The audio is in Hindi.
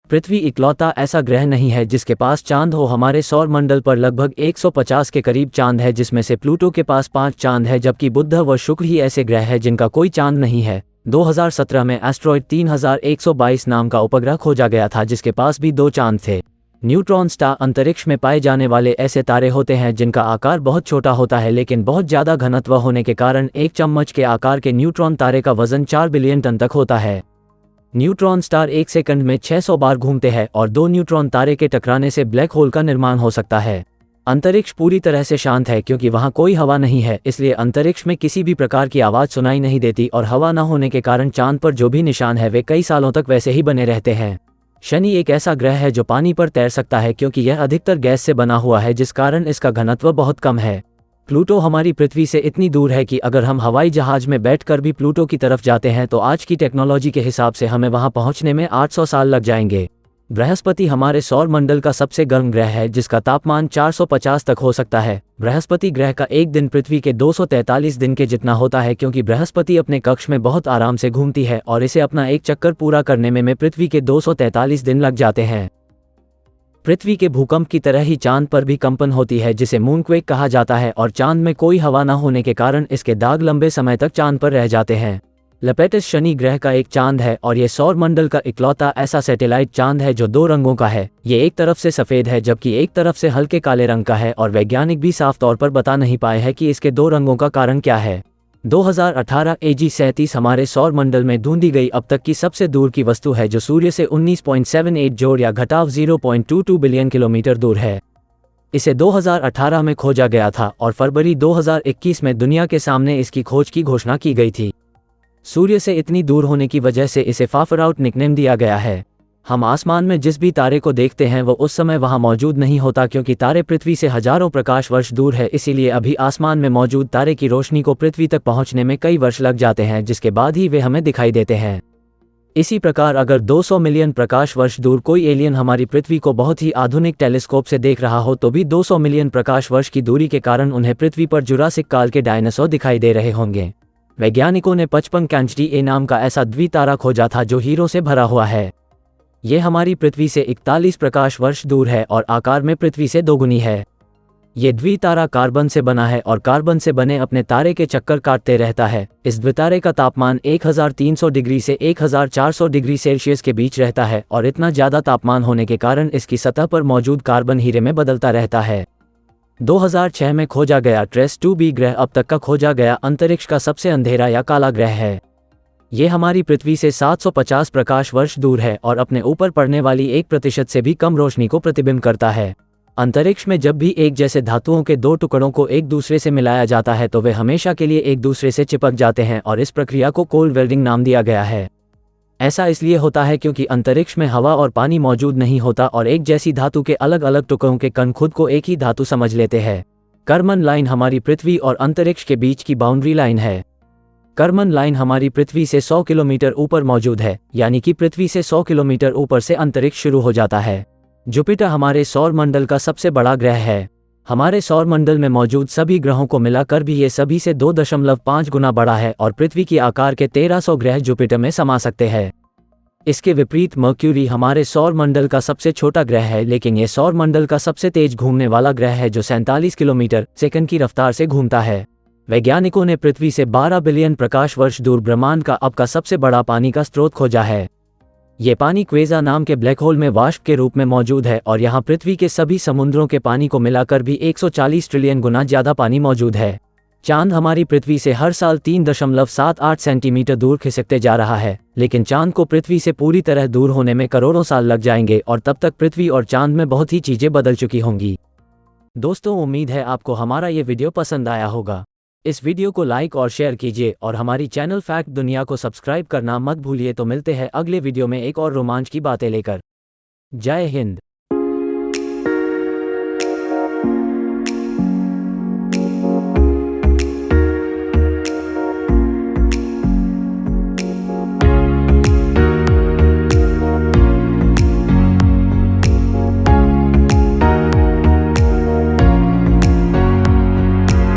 पृथ्वी इकलौता ऐसा ग्रह नहीं है जिसके पास चांद हो। हमारे सौर मंडल पर लगभग 150 के करीब चांद है, जिसमें से प्लूटो के पास 5 चांद है, जबकि बुध व शुक्र ही ऐसे ग्रह है जिनका कोई चांद नहीं है। 2017 में एस्ट्रॉयड 3122 नाम का उपग्रह खोजा गया था जिसके पास भी 2 चांद थे। न्यूट्रॉन स्टार अंतरिक्ष में पाए जाने वाले ऐसे तारे होते हैं जिनका आकार बहुत छोटा होता है, लेकिन बहुत ज़्यादा घनत्व होने के कारण एक चम्मच के आकार के न्यूट्रॉन तारे का वजन 4 बिलियन टन तक होता है। न्यूट्रॉन स्टार 1 सेकंड में 600 बार घूमते हैं और 2 न्यूट्रॉन तारे के टकराने से ब्लैक होल का निर्माण हो सकता है। अंतरिक्ष पूरी तरह से शांत है क्योंकि वहाँ कोई हवा नहीं है, इसलिए अंतरिक्ष में किसी भी प्रकार की आवाज़ सुनाई नहीं देती और हवा न होने के कारण चांद पर जो भी निशान है वे कई सालों तक वैसे ही बने रहते हैं। शनि एक ऐसा ग्रह है जो पानी पर तैर सकता है क्योंकि यह अधिकतर गैस से बना हुआ है, जिस कारण इसका घनत्व बहुत कम है। प्लूटो हमारी पृथ्वी से इतनी दूर है कि अगर हम हवाई जहाज में बैठकर भी प्लूटो की तरफ जाते हैं तो आज की टेक्नोलॉजी के हिसाब से हमें वहां पहुंचने में 800 साल लग जाएंगे। बृहस्पति हमारे सौर मंडल का सबसे गर्म ग्रह है जिसका तापमान 450 तक हो सकता है। बृहस्पति ग्रह का एक दिन पृथ्वी के 243 दिन के जितना होता है क्योंकि बृहस्पति अपने कक्ष में बहुत आराम से घूमती है और इसे अपना एक चक्कर पूरा करने में पृथ्वी के 243 दिन लग जाते हैं। पृथ्वी के भूकंप की तरह ही चांद पर भी कंपन होती है जिसे मूनक्वेक कहा जाता है और चांद में कोई हवा न होने के कारण इसके दाग लंबे समय तक चांद पर रह जाते हैं। लपेटस शनि ग्रह का एक चांद है और ये सौर मंडल का इकलौता ऐसा सैटेलाइट चांद है जो 2 रंगों का है। ये एक तरफ से सफ़ेद है जबकि एक तरफ से हल्के काले रंग का है और वैज्ञानिक भी साफ तौर पर बता नहीं पाए हैं कि इसके 2 रंगों का कारण क्या है। 2018 AG-37 हमारे सौर मंडल में ढूंढी गई अब तक की सबसे दूर की वस्तु है जो सूर्य से 19.78 जोड़ या घटाव 0.22 बिलियन किलोमीटर दूर है। इसे 2018 में खोजा गया था और फरवरी 2021 में दुनिया के सामने इसकी खोज की घोषणा की गई थी। सूर्य से इतनी दूर होने की वजह से इसे फार आउट निकनेम दिया गया है। हम आसमान में जिस भी तारे को देखते हैं वो उस समय वहां मौजूद नहीं होता क्योंकि तारे पृथ्वी से हजारों प्रकाश वर्ष दूर है, इसीलिए अभी आसमान में मौजूद तारे की रोशनी को पृथ्वी तक पहुंचने में कई वर्ष लग जाते हैं, जिसके बाद ही वे हमें दिखाई देते हैं। इसी प्रकार अगर 200 मिलियन प्रकाश वर्ष दूर कोई एलियन हमारी पृथ्वी को बहुत ही आधुनिक टेलीस्कोप से देख रहा हो तो भी 200 मिलियन प्रकाश वर्ष की दूरी के कारण उन्हें पृथ्वी पर जुरासिक काल के डायनासोर दिखाई दे रहे होंगे। वैज्ञानिकों ने 55 कैंचडी ए नाम का ऐसा द्वितारा खोजा था जो हीरो से भरा हुआ है। ये हमारी पृथ्वी से 41 प्रकाश वर्ष दूर है और आकार में पृथ्वी से 2 गुनी है। ये द्वितारा कार्बन से बना है और कार्बन से बने अपने तारे के चक्कर काटते रहता है। इस द्वितारे का तापमान 1300 डिग्री से 1400 डिग्री सेल्सियस के बीच रहता है और इतना ज़्यादा तापमान होने के कारण इसकी सतह पर मौजूद कार्बन हीरे में बदलता रहता है। 2006 में खोजा गया ट्रेस 2b ग्रह अब तक का खोजा गया अंतरिक्ष का सबसे अंधेरा या काला ग्रह है। ये हमारी पृथ्वी से 750 प्रकाश वर्ष दूर है और अपने ऊपर पड़ने वाली 1% से भी कम रोशनी को प्रतिबिंब करता है। अंतरिक्ष में जब भी एक जैसे धातुओं के 2 टुकड़ों को एक दूसरे से मिलाया जाता है तो वे हमेशा के लिए एक दूसरे से चिपक जाते हैं और इस प्रक्रिया को कोल्ड वेल्डिंग नाम दिया गया है। ऐसा इसलिए होता है क्योंकि अंतरिक्ष में हवा और पानी मौजूद नहीं होता और एक जैसी धातु के अलग अलग टुकड़ों के कण खुद को एक ही धातु समझ लेते हैं। कर्मन लाइन हमारी पृथ्वी और अंतरिक्ष के बीच की बाउंड्री लाइन है। कर्मन लाइन हमारी पृथ्वी से 100 किलोमीटर ऊपर मौजूद है, यानी कि पृथ्वी से 100 किलोमीटर ऊपर से अंतरिक्ष शुरू हो जाता है। जुपिटर हमारे सौर मंडल का सबसे बड़ा ग्रह है। हमारे सौर मंडल में मौजूद सभी ग्रहों को मिलाकर भी ये सभी से 2.5 गुना बड़ा है और पृथ्वी के आकार के 1300 ग्रह जुपिटर में समा सकते हैं। इसके विपरीत मर्क्यूरी हमारे सौर मंडल का सबसे छोटा ग्रह है, लेकिन यह सौर मंडल का सबसे तेज घूमने वाला ग्रह है जो 47 किलोमीटर सेकंड की रफ्तार से घूमता है। वैज्ञानिकों ने पृथ्वी से 12 बिलियन प्रकाश वर्ष दूर ब्रह्मांड का अब का सबसे बड़ा पानी का स्रोत खोजा है। ये पानी क्वेज़ा नाम के ब्लैक होल में वाष्प के रूप में मौजूद है और यहाँ पृथ्वी के सभी समुद्रों के पानी को मिलाकर भी 140 ट्रिलियन गुना ज़्यादा पानी मौजूद है। चांद हमारी पृथ्वी से हर साल 3.78 सेंटीमीटर दूर खिसकते जा रहा है, लेकिन चांद को पृथ्वी से पूरी तरह दूर होने में करोड़ों साल लग जाएंगे और तब तक पृथ्वी और चांद में बहुत ही चीज़ें बदल चुकी होंगी। दोस्तों, उम्मीद है आपको हमारा ये वीडियो पसंद आया होगा। इस वीडियो को लाइक और शेयर कीजिए और हमारी चैनल फैक्ट दुनिया को सब्सक्राइब करना मत भूलिए। तो मिलते हैं अगले वीडियो में एक और रोमांच की बातें लेकर। जय हिंद।